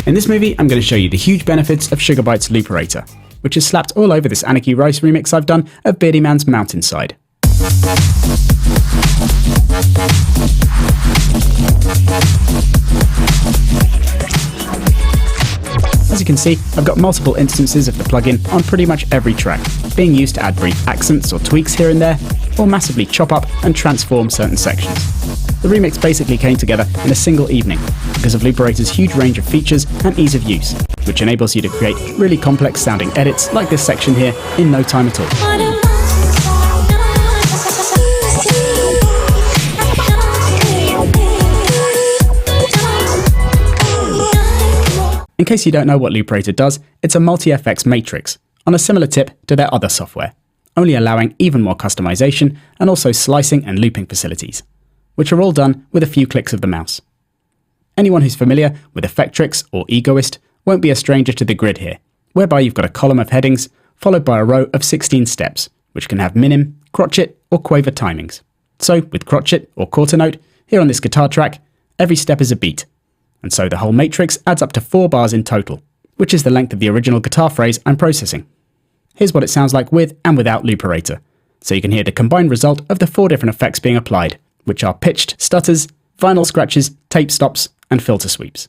In this movie, I'm going to show you the huge benefits of Sugar Bytes Looperator, which is slapped all over this Anarchy Rice remix I've done of Beardy Man's Mountainside. As you can see, I've got multiple instances of the plugin on pretty much every track, being used to add brief accents or tweaks here and there, or massively chop up and transform certain sections. The remix basically came together in a single evening because of Looperator's huge range of features and ease of use, which enables you to create really complex sounding edits like this section here in no time at all. In case you don't know what Looperator does, it's a multi-FX matrix, on a similar tip to their other software, only allowing even more customization and also slicing and looping facilities, which are all done with a few clicks of the mouse. Anyone who's familiar with Effectrix or Egoist won't be a stranger to the grid here, whereby you've got a column of headings followed by a row of 16 steps, which can have minim, crotchet or quaver timings. So with crotchet or quarter note, here on this guitar track, every step is a beat. And so the whole matrix adds up to 4 bars in total, which is the length of the original guitar phrase I'm processing. Here's what it sounds like with and without Looperator, so you can hear the combined result of the 4 different effects being applied, which are pitched stutters, vinyl scratches, tape stops, and filter sweeps.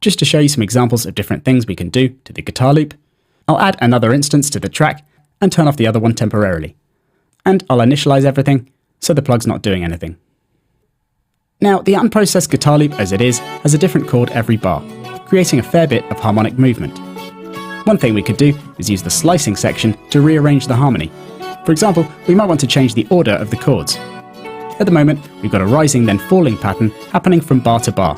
Just to show you some examples of different things we can do to the guitar loop, I'll add another instance to the track and turn off the other one temporarily. And I'll initialize everything so the plug's not doing anything. Now, the unprocessed guitar loop as it is has a different chord every bar, creating a fair bit of harmonic movement. One thing we could do is use the slicing section to rearrange the harmony. For example, we might want to change the order of the chords. At the moment, we've got a rising then falling pattern happening from bar to bar.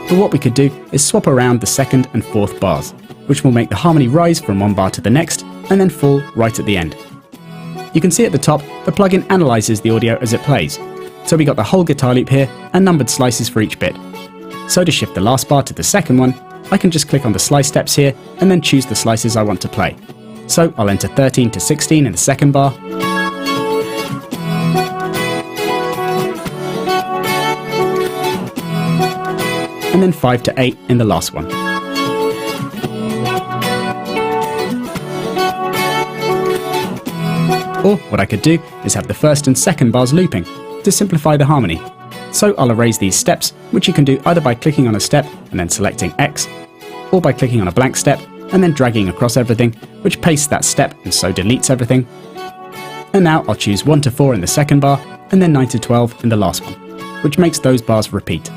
But what we could do is swap around the second and fourth bars, which will make the harmony rise from one bar to the next and then fall right at the end. You can see at the top, the plugin analyzes the audio as it plays. So we got the whole guitar loop here and numbered slices for each bit. So to shift the last bar to the second one, I can just click on the slice steps here and then choose the slices I want to play. So I'll enter 13 to 16 in the second bar, and then 5 to 8 in the last one. Or what I could do is have the first and second bars looping to simplify the harmony. So I'll erase these steps, which you can do either by clicking on a step and then selecting X, or by clicking on a blank step and then dragging across everything, which pastes that step and so deletes everything. And now I'll choose 1 to 4 in the second bar and then 9 to 12 in the last one, which makes those bars repeat.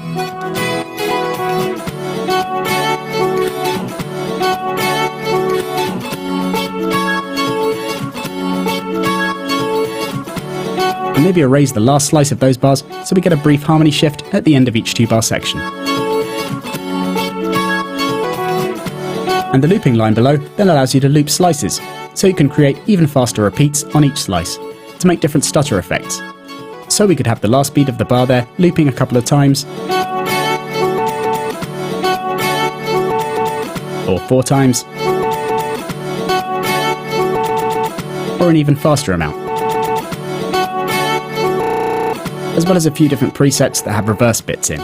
And maybe erase the last slice of those bars so we get a brief harmony shift at the end of each 2-bar section. And the looping line below then allows you to loop slices, so you can create even faster repeats on each slice to make different stutter effects. So we could have the last beat of the bar there looping a couple of times, or 4 times, or an even faster amount. As well as a few different presets that have reverse bits in.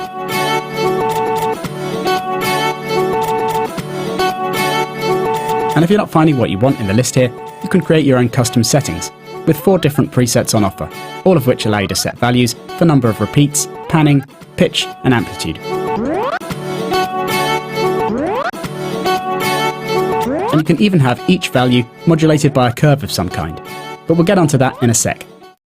And if you're not finding what you want in the list here, you can create your own custom settings, with 4 different presets on offer, all of which allow you to set values for number of repeats, panning, pitch, and amplitude. And you can even have each value modulated by a curve of some kind, but we'll get onto that in a sec.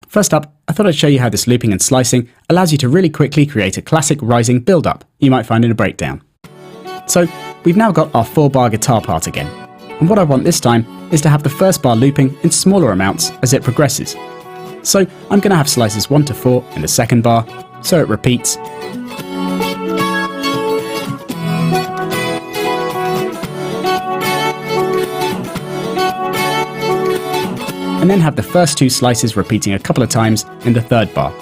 First up, I thought I'd show you how this looping and slicing allows you to really quickly create a classic rising build-up you might find in a breakdown. So, we've now got our 4-bar guitar part again, and what I want this time is to have the first bar looping in smaller amounts as it progresses. So I'm going to have slices 1 to 4 in the second bar, so it repeats, and then have the first two slices repeating a couple of times in the third bar.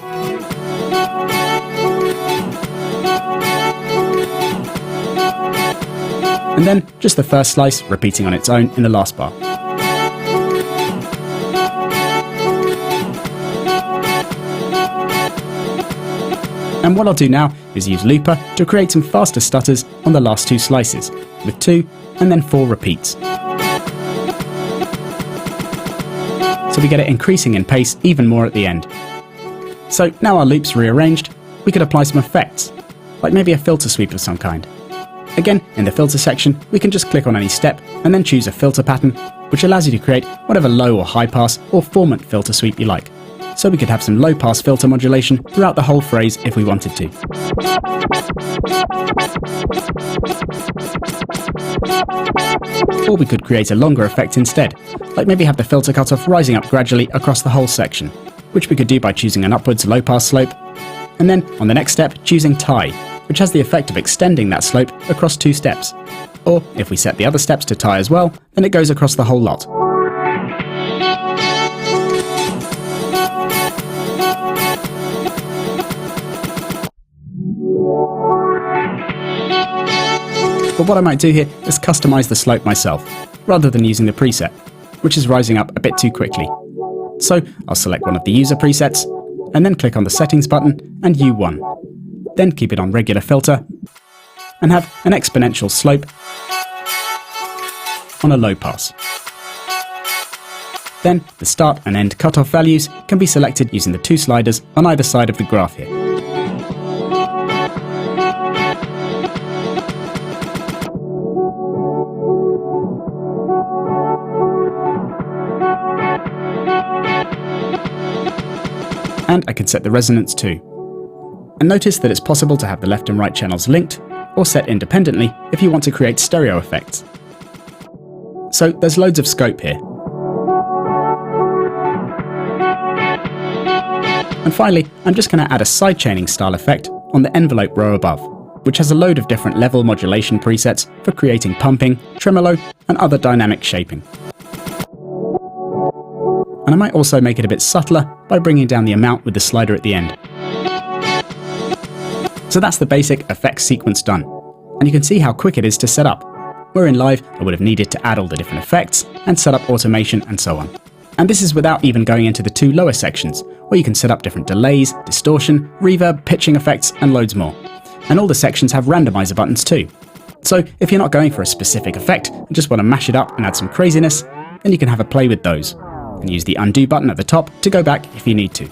And then just the first slice repeating on its own in the last bar. And what I'll do now is use Looper to create some faster stutters on the last two slices, with 2 and then 4 repeats. So we get it increasing in pace even more at the end. So now our loop's rearranged, we could apply some effects, like maybe a filter sweep of some kind. Again, in the filter section, we can just click on any step and then choose a filter pattern, which allows you to create whatever low or high pass or formant filter sweep you like. So we could have some low pass filter modulation throughout the whole phrase if we wanted to. Or we could create a longer effect instead, like maybe have the filter cutoff rising up gradually across the whole section, which we could do by choosing an upwards low pass slope, and then on the next step choosing tie, which has the effect of extending that slope across 2 steps. Or if we set the other steps to tie as well, then it goes across the whole lot. But what I might do here is customize the slope myself, rather than using the preset, which is rising up a bit too quickly. So I'll select one of the user presets, and then click on the settings button and U1. Then keep it on regular filter, and have an exponential slope on a low pass. Then the start and end cutoff values can be selected using the 2 sliders on either side of the graph here. And I can set the resonance too. And notice that it's possible to have the left and right channels linked, or set independently if you want to create stereo effects. So there's loads of scope here. And finally, I'm just going to add a sidechaining style effect on the envelope row above, which has a load of different level modulation presets for creating pumping, tremolo, and other dynamic shaping. And I might also make it a bit subtler by bringing down the amount with the slider at the end. So that's the basic effects sequence done, and you can see how quick it is to set up. Where in Live, I would have needed to add all the different effects and set up automation and so on. And this is without even going into the 2 lower sections, where you can set up different delays, distortion, reverb, pitching effects, and loads more. And all the sections have randomizer buttons too. So if you're not going for a specific effect and just want to mash it up and add some craziness, then you can have a play with those. And use the undo button at the top to go back if you need to.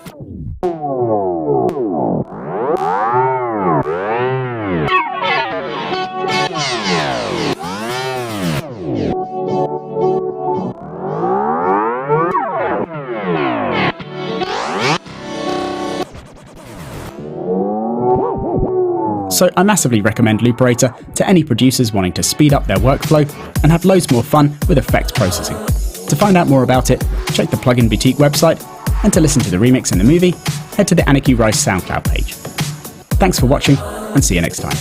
So I massively recommend Looperator to any producers wanting to speed up their workflow and have loads more fun with effects processing. To find out more about it, check the Plugin Boutique website, and to listen to the remix and the movie, head to the Anarchy Rice SoundCloud page. Thanks for watching, and see you next time.